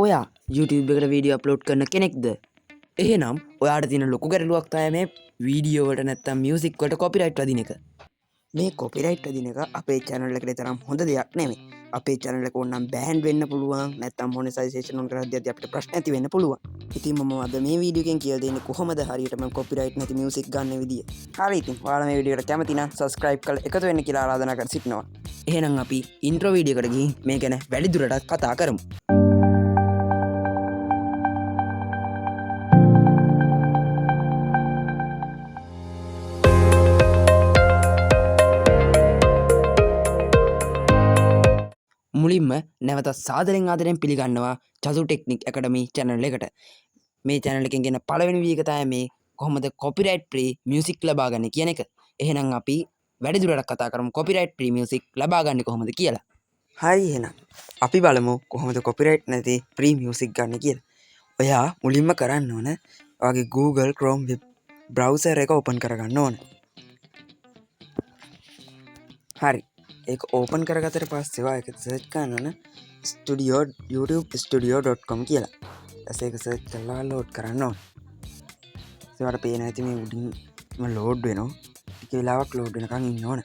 ඔයා YouTube එකට video upload කරන කෙනෙක්ද? එහෙනම් ඔයාට තියෙන ලොකු ගැටලුවක් තමයි මේ වීඩියෝ වලට නැත්තම් මියුසික් වලට කොපිරයිට් වදින එක. මේ කොපිරයිට් වදින එක අපේ channel එකට තරම් හොඳ දෙයක් නෙමෙයි. අපේ channel එක ඕනනම් බෑන් වෙන්න පුළුවන්. නැත්තම් මොනෙටයිසේෂන් on කරද්දී අපිට ප්‍රශ්න ඇති වෙන්න පුළුවන්. ඉතින් මම අද මේ වීඩියෝ එකෙන් කියලා දෙන්නේ කොහොමද හරියටම කොපිරයිට් නැති මියුසික් ගන්න විදිය. හරි ඉතින් ඔයාලා මේ වීඩියෝ එකට කැමති නම් subscribe කරලා එකතු වෙන්න කියලා ආරාධනා කර සිටිනවා. එහෙනම් අපි intro වීඩියෝ එකට ගිහින් මේ ගැන වැඩිදුරටත් කතා කරමු. මුලින්ම නැවත සාදරෙන් ආදරෙන් පිළිගන්නවා චතු ටෙක්නික් ඇකඩමි channel එකට. මේ channel එකෙන් ගෙන පළවෙනි වීඩියෝ එක තමයි මේ කොහොමද copyright free music ලබා ගන්න කියන එක. එහෙනම් අපි වැඩිදුරටත් කතා කරමු copyright free music ලබා ගන්න කොහොමද කියලා. හරි එහෙනම් අපි බලමු කොහොමද copyright නැති free music ගන්න කියලා. ඔයා මුලින්ම කරන්න ඕන ඔයාගේ Google Chrome web browser එක open කරගන්න ඕන. හරි ඒක ඕපන් කරගතට පස්සේ ඔයා ඒක සර්ච් කරන්න ඕන studio youtubestudio.com කියලා. ඊට ඒක සර්ච් කරලා ලෝඩ් කරන්න ඕන. ඒකට පේන ඇති මේ උඩින්ම ලෝඩ් වෙනවා. ටික වෙලාවක් ලෝඩ් වෙනකන් ඉන්න ඕන.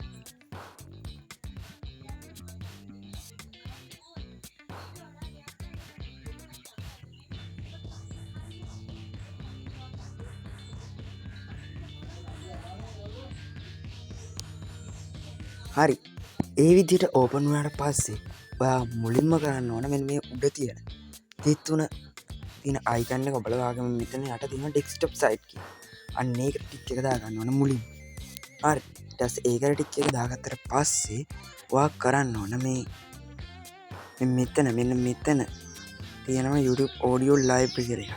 හරි ඒ විදිහට ඕපන් වුණාට පස්සේ ඔයා මුලින්ම කරන්න ඕන මෙන්න මේ උඩ තියෙන 33 තියෙන අයිකන් එක බලවාගෙන මෙතන යට තියෙන ඩෙස්ක්ටොප් සයිට් කියලා. අන්න ඒකට ටික් එක දාගන්න ඕන මුලින්. හරි ඊට පස්සේ ඒකට ටික් එක දාගත්තට පස්සේ ඔයා කරන්න ඕන මේ මෙන්න මෙතන තියෙනවා YouTube audio library එක.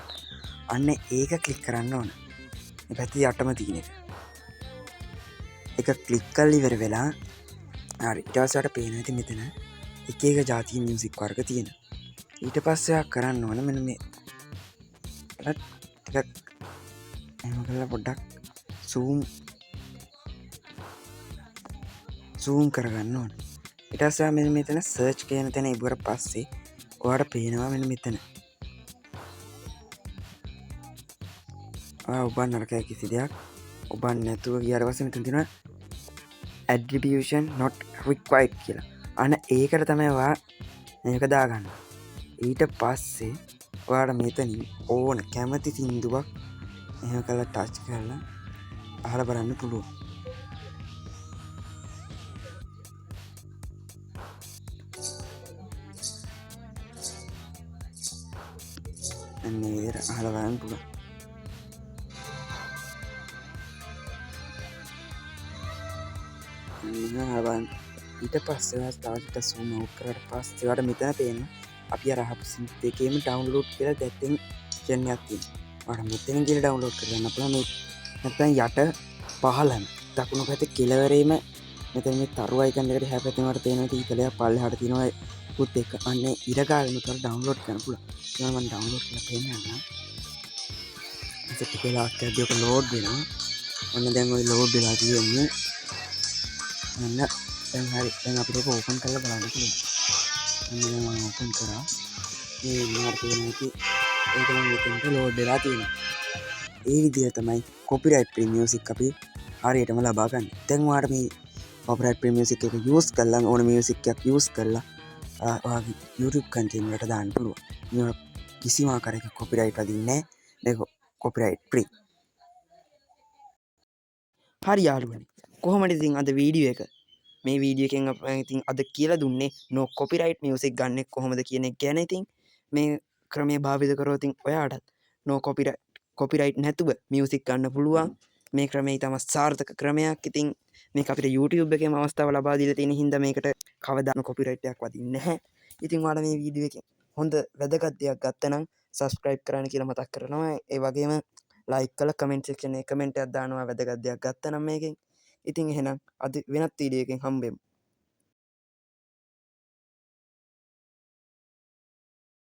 අන්න ඒක ක්ලික් කරන්න ඕන. මේ පැත්තේ යටම තියෙන එක. ඒක ක්ලික් කරලා ඉවර වෙලා හරි ඊට පස්සේ අපට පේනවා ඉතින් මෙතන එක එක જાතිය මියුසික් වර්ග තියෙනවා. ඊට පස්සේ ආ කරන්න ඕන මෙන්න මේ ටිකක් එහෙම කරලා පොඩ්ඩක් zoom කරගන්න ඕන. ඊට පස්සේ මෙන්න මෙතන search කියන තැන ඉවර පස්සේ ඔයාලට පේනවා මෙන්න මෙතන. ඔබන්න නරකයි කිසි දෙයක් ඔබන්න නැතුව ගියාට පස්සේ මෙතන තියෙනවා attribution not required කියලා. අන්න ඒකට තමයි ඔයා මේක දාගන්න. ඊට පස්සේ ඔයාට මෙතනින් ඕන කැමති සින්දුවක් එහෙම කරලා ටච් කරලා අහලා බලන්න පුළුවන්. අන්න ඒක අහලා බලන්න පුළුවන්. ඊට පස්සේ ස්ටාර්ට් zoom out කරලා පස්සේ ඔයාලට මෙතන පේනවා අපි අර අහපු සින්ත් දෙකේම ඩවුන්ලෝඩ් කියලා දැක්කෙන් option එකක් තියෙනවා. ඔයාලට මෙතනින් ගිහලා ඩවුන්ලෝඩ් කරගන්න පුළුවන්. මේ නැත්නම් යට පහළම දකුණු පැත්තේ කෙළවරේම මෙතන මේ තරු අයිකන් එකට එහා පැත්තේ වලට පේනවා තීතලයක් පල්ලෙහාට තියෙනවා පුත් එක. අන්න ඉර ගාගෙන උතර ඩවුන්ලෝඩ් කරන්න පුළුවන්. ඒක මම ඩවුන්ලෝඩ් කරලා පේන්නම්. ඒක ටික වෙලාවක් යද්දී ඔක ලෝඩ් වෙනවා. ඔන්න දැන් ඔය ලෝඩ් වෙලා තියෙන්නේ. අන්න දැන් හරි දැන් අපිට ඒක ඕපන් කරලා බලන්න පුළුවන්. අන්න දැන් මම ඕපන් කරා. මේ මාර්ක වෙන එකේ ඒක නම් මෙතනට ලෝඩ් වෙලා තියෙනවා. ඒ විදිහ තමයි copyright free music අපි හරියටම ලබා ගන්න. දැන් ඔයාලට මේ copyright free music එක use කරලා ඕන music එකක් use කරලා ඔයාගේ YouTube content වලට දාන්න පුළුවන්. මේ කිසිම ආකාරයක copyright වදින්නේ නැහැ. මේක copyright free. හරි යාළුවනේ. කොහොමද ඉතින් අද වීඩියෝ එක මේ වීඩියෝ එකෙන් අපි ඉතින් අද කියලා දුන්නේ no copyright music ගන්න කොහොමද කියන එක ගැන. ඉතින් මේ ක්‍රමයේ භාවිත කරොත් ඉතින් ඔයාටත් no copyright නැතුව music ගන්න පුළුවන්. මේ ක්‍රමය තමයි සාර්ථක ක්‍රමයක්. ඉතින් මේක අපිට YouTube එකේම අවස්ථාව ලබා දීලා තියෙන හින්දා මේකට කවදාම copyright එකක් වදින්නේ නැහැ. ඉතින් ඔයාලා මේ වීඩියෝ එකෙන් හොඳ වැදගත් දෙයක් ගත්තනම් subscribe කරන්න කියලා මතක් කරනවා. ඒ වගේම like කරලා comment section එකේ comment එකක් දානවා වැදගත් දෙයක් ගත්තනම් මේකෙන්. ඉතින් එහෙනම් අද වෙනත් වීඩියෝ එකකින් හම්බෙමු.